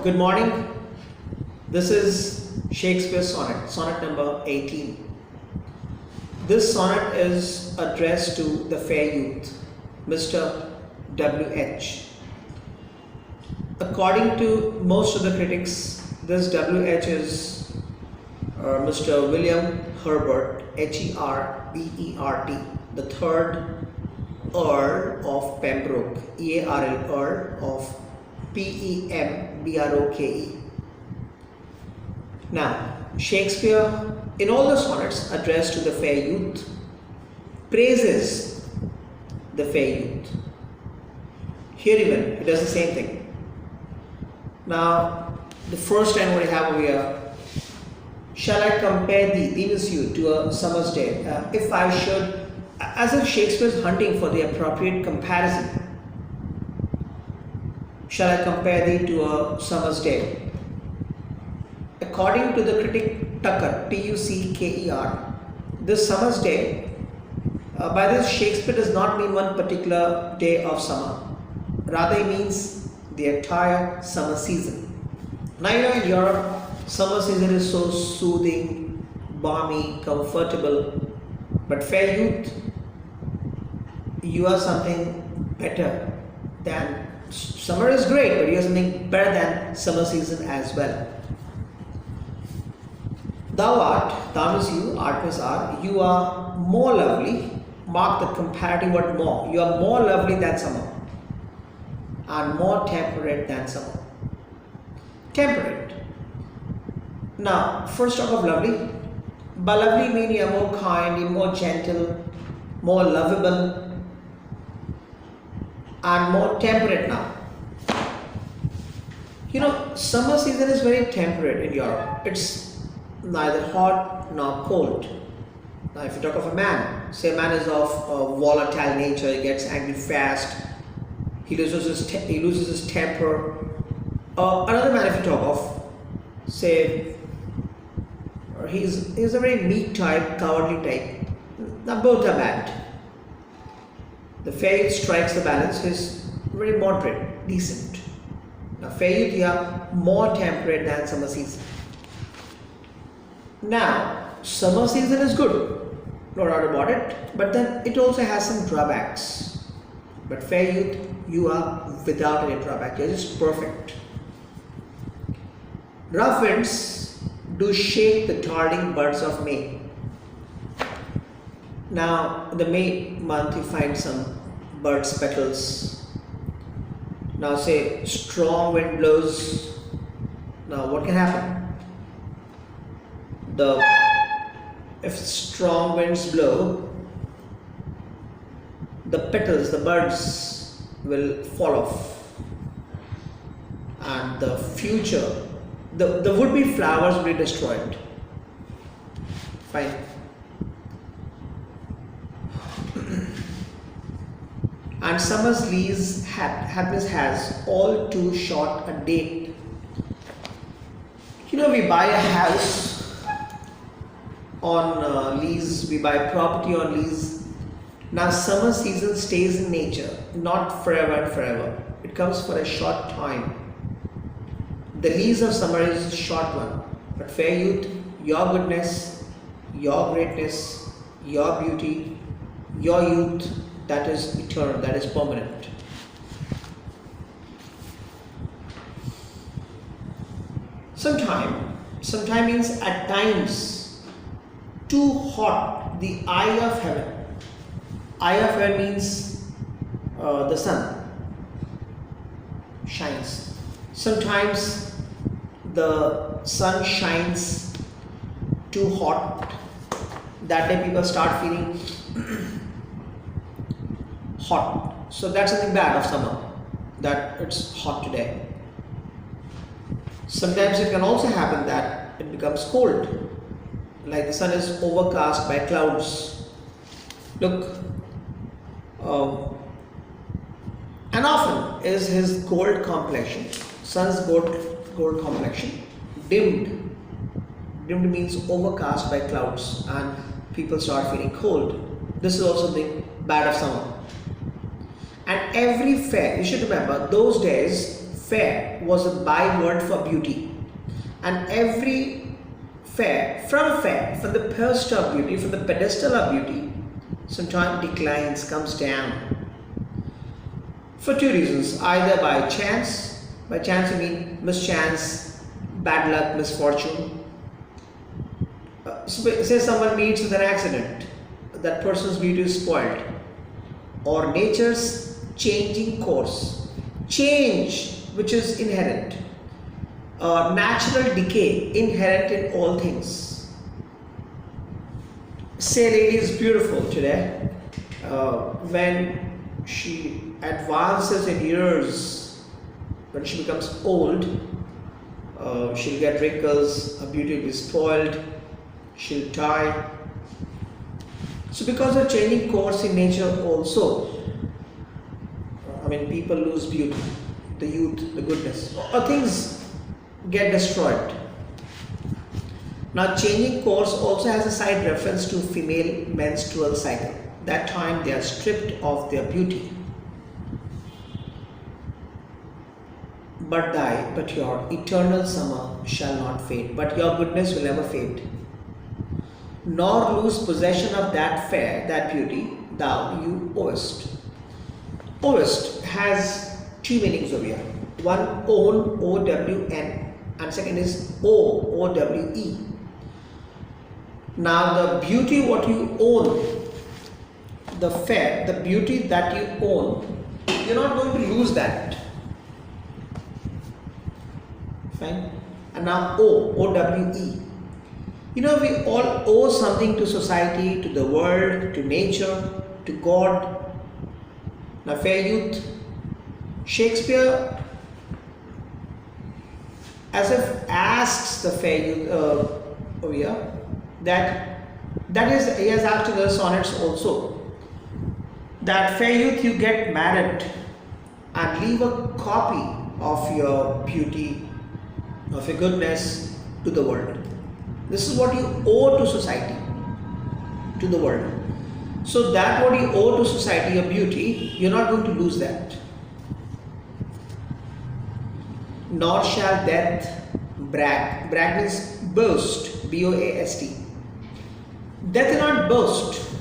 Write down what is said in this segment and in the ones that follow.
Good morning. This is Shakespeare sonnet, sonnet number 18. This sonnet is addressed to the fair youth, Mr. W.H. According to most of the critics, this W.H. is Mr. William Herbert, H-E-R-B-E-R-T, the third Earl of Pembroke, E-A-R-L, Earl of P-E-M-B-R-O-K-E. Now, Shakespeare, in all the sonnets addressed to the fair youth, praises the fair youth. Here even, it does the same thing. Now, the first line what we have over here, shall I compare thee, means you, to a summer's day. If I should, as if Shakespeare is hunting for the appropriate comparison. Shall I compare thee to a summer's day? According to the critic Tucker, T-U-C-K-E-R, this summer's day, by this Shakespeare does not mean one particular day of summer. Rather, he means the entire summer season. Now, in Europe, summer season is so soothing, balmy, comfortable. But fair youth, you are something better than summer is great, but you are something better than summer season as well. Thou art, thou means you, art means are, you are more lovely, mark the comparative word more. You are more lovely than summer and more temperate than summer. Temperate. Now, first talk of lovely. By lovely mean you are more kind, you are more gentle, more lovable, and more temperate now. You know, summer season is very temperate in Europe. It's neither hot nor cold. Now, if you talk of a man, say a man is of a volatile nature, he gets angry fast, he loses his temper. Another man, if you talk of, say, he's a very meek type, cowardly type. Now, both are bad. The fair youth strikes the balance, is very moderate, decent. Now, fair youth are more temperate than summer season. Now, summer season is good, no doubt about it, but then it also has some drawbacks. But fair youth, you are without any drawback, you're just perfect. Rough winds do shake the darling buds of May. Now, in the May month, you find some buds, petals. Now, say strong wind blows. Now, what can happen? If strong winds blow, the petals, the buds will fall off, and the future, the would-be flowers will be destroyed. Fine. And summer's lease happiness has all too short a date. You know, we buy a house on lease, we buy property on lease. Now, summer season stays in nature, not forever and forever. It comes for a short time. The lease of summer is a short one, but fair youth, your goodness, your greatness, your beauty, your youth, that is eternal, that is permanent. Sometime means at times, too hot, the eye of heaven. Eye of heaven means the sun shines. Sometimes the sun shines too hot. That day people start feeling hot. So that's something bad of summer, that it's hot today. Sometimes it can also happen that it becomes cold, like the sun is overcast by clouds. Look, and often is his gold complexion, sun's gold complexion, dimmed. Dimmed means overcast by clouds, and people start feeling cold. This is also the bad of summer. And every fair, you should remember, those days fair was a byword for beauty, and every from the pedestal of beauty, from the pedestal of beauty, sometimes declines, comes down for two reasons: either by chance I mean mischance, bad luck, misfortune. Say someone meets with an accident, that person's beauty is spoiled, or nature's changing course, change which is inherent, natural decay inherent in all things. Say a lady is beautiful today, when she advances in years, when she becomes old, she'll get wrinkles, her beauty will be spoiled, she'll die. So because of changing course in nature also, people lose beauty, the youth, the goodness, or things get destroyed. Now changing course also has a side reference to female menstrual cycle. That time they are stripped of their beauty. But your eternal summer shall not fade, but your goodness will never fade, nor lose possession of that fair, that beauty, thou you owest. Owest has two meanings over here. One, own, O-W-N, and second is O-O-W-E. Now the beauty what you own, the fair, the beauty that you own, you're not going to lose that. Fine? And now O-O-W-E. We all owe something to society, to the world, to nature, to God. Now, fair youth, Shakespeare as if asks the fair youth over here, that is, he has asked in the sonnets also, that fair youth, you get married and leave a copy of your beauty, of your goodness to the world. This is what you owe to society, to the world. So that what you owe to society, your beauty, you're not going to lose that. Nor shall death brag. Brag means boast, B-O-A-S-T. Death cannot boast.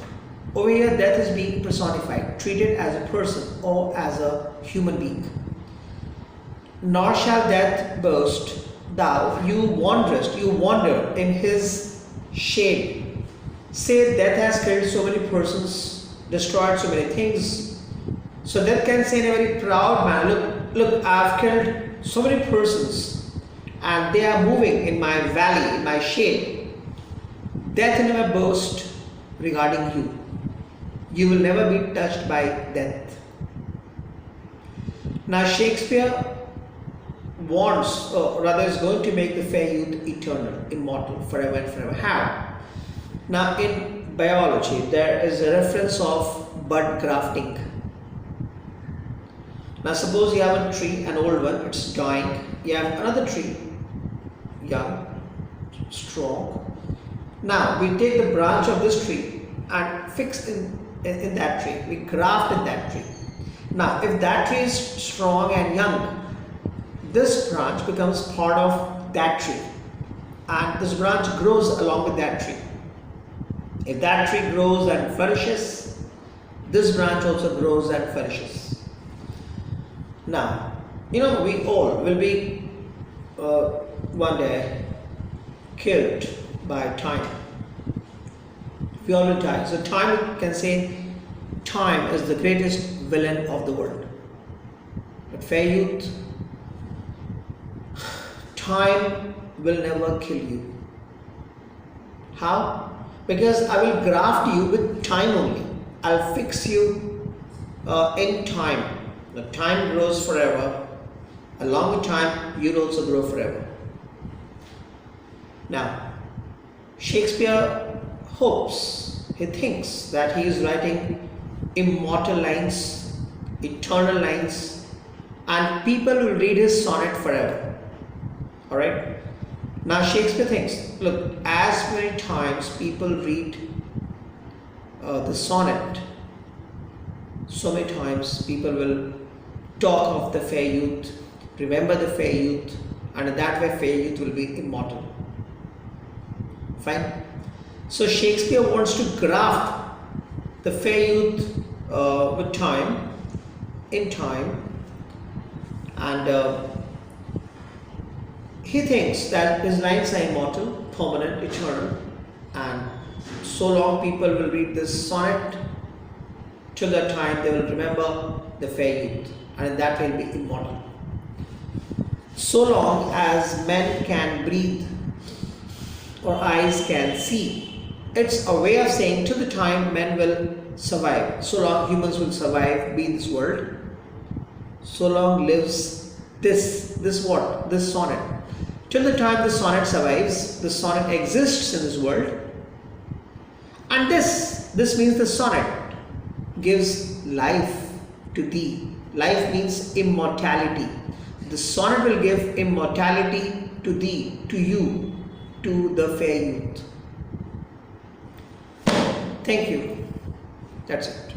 Over here, death is being personified, treated as a person or as a human being. Nor shall death boast. Thou, you wanderest, you wander in his shade. Say death has killed so many persons, destroyed so many things. So death can say in a very proud manner, look, I've killed so many persons and they are moving in my valley, in my shade. Death will never boast regarding you. You will never be touched by death. Now Shakespeare wants, or rather is going to make the fair youth eternal, immortal, forever and forever. How? Now in biology there is a reference of bud grafting. Now suppose you have a tree, an old one, it's dying. You have another tree, young, strong. Now we take the branch of this tree and fix in that tree. We graft in that tree. Now if that tree is strong and young, this branch becomes part of that tree, and this branch grows along with that tree. If that tree grows and flourishes, this branch also grows and flourishes. Now, we all will be one day killed by time. We all will die. So time, can say, time is the greatest villain of the world. But fair youth, time will never kill you. How? Because I will graft you with time only. I'll fix you in time. The time grows forever. Along with time, you'll also grow forever. Now, Shakespeare hopes, he thinks that he is writing immortal lines, eternal lines, and people will read his sonnet forever. Alright? Now Shakespeare thinks, look, as many times people read the sonnet, so many times people will talk of the fair youth, remember the fair youth, and in that way fair youth will be immortal. Fine. So Shakespeare wants to graft the fair youth with time, in time, and he thinks that his lines are immortal, permanent, eternal, and so long people will read this sonnet, till that time they will remember the fair youth, and in that way will be immortal. So long as men can breathe or eyes can see, it's a way of saying till the time men will survive, so long humans will survive, be in this world, so long lives this sonnet. Till the time the sonnet survives, the sonnet exists in this world, and this means the sonnet gives life to thee. Life means immortality. The sonnet will give immortality to thee, to you, to the fair youth. Thank you. That's it.